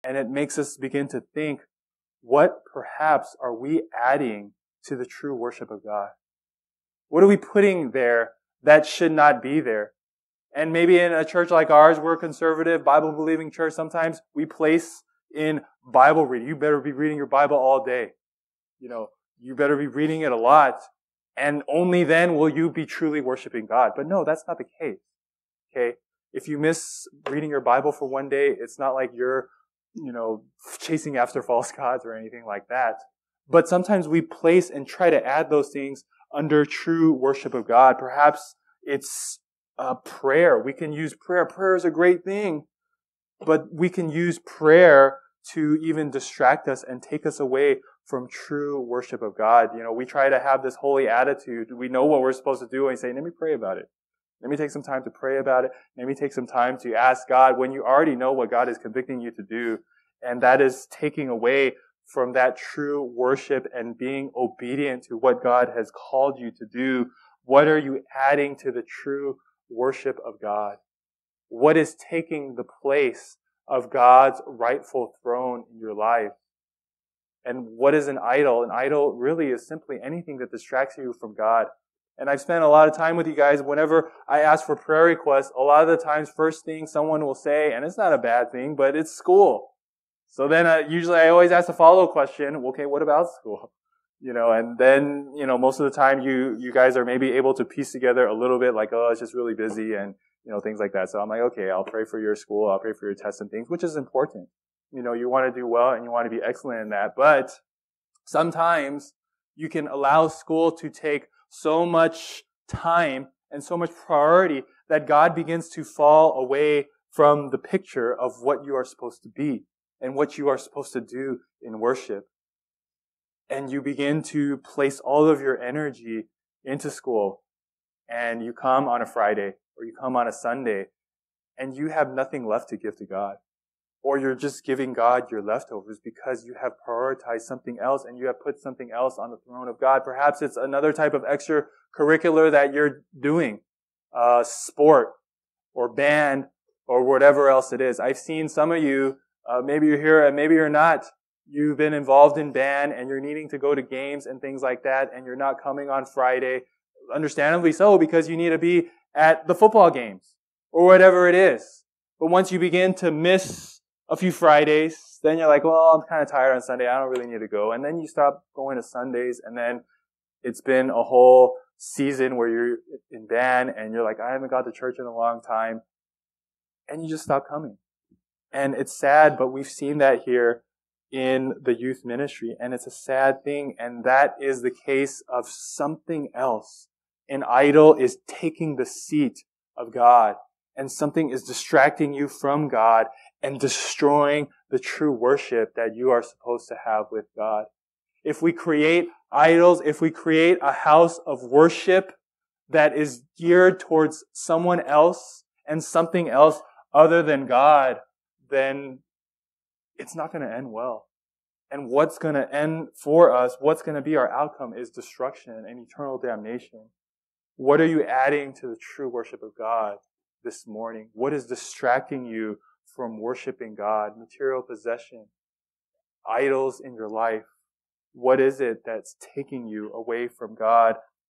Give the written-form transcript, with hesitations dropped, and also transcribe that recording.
And it makes us begin to think, what perhaps are we adding to the true worship of God? What are we putting there that should not be there? And maybe in a church like ours, we're a conservative, Bible-believing church. Sometimes we place in Bible reading. You better be reading your Bible all day. You better be reading it a lot. And only then will you be truly worshiping God. But no, that's not the case. Okay? If you miss reading your Bible for one day, it's not like you're, chasing after false gods or anything like that. But sometimes we place and try to add those things under true worship of God. Perhaps it's prayer. We can use prayer. Prayer is a great thing. But we can use prayer to even distract us and take us away from true worship of God. We try to have this holy attitude. We know what we're supposed to do, and we say, let me pray about it. Let me take some time to pray about it. Let me take some time to ask God when you already know what God is convicting you to do. And that is taking away from that true worship and being obedient to what God has called you to do. What are you adding to the true worship of God? What is taking the place of God's rightful throne in your life? And what is an idol? An idol really is simply anything that distracts you from God. And I've spent a lot of time with you guys. Whenever I ask for prayer requests, a lot of the times, first thing someone will say, and it's not a bad thing, but it's school. So then usually I always ask a follow-up question, okay, what about school? And then, most of the time you guys are maybe able to piece together a little bit like, oh, it's just really busy and, things like that. So I'm like, okay, I'll pray for your school. I'll pray for your tests and things, which is important. You want to do well and you want to be excellent in that. But sometimes you can allow school to take so much time and so much priority that God begins to fall away from the picture of what you are supposed to be and what you are supposed to do in worship. And you begin to place all of your energy into school, and you come on a Friday or you come on a Sunday and you have nothing left to give to God. Or you're just giving God your leftovers because you have prioritized something else and you have put something else on the throne of God. Perhaps it's another type of extracurricular that you're doing, sport or band or whatever else it is. I've seen some of you, maybe you're here and maybe you're not. You've been involved in band and you're needing to go to games and things like that, and you're not coming on Friday. Understandably so, because you need to be at the football games or whatever it is. But once you begin to miss a few Fridays, then you're like, well, I'm kind of tired on Sunday. I don't really need to go. And then you stop going to Sundays, and then it's been a whole season where you're in band and you're like, I haven't got to church in a long time. And you just stop coming. And it's sad, but we've seen that here in the youth ministry, and it's a sad thing. And that is the case of something else. An idol is taking the seat of God, and something is distracting you from God and destroying the true worship that you are supposed to have with God. If we create idols, if we create a house of worship that is geared towards someone else and something else other than God, then it's not going to end well. And what's going to end for us, what's going to be our outcome is destruction and eternal damnation. What are you adding to the true worship of God this morning? What is distracting you from worshiping God? Material possession, idols in your life. What is it that's taking you away from God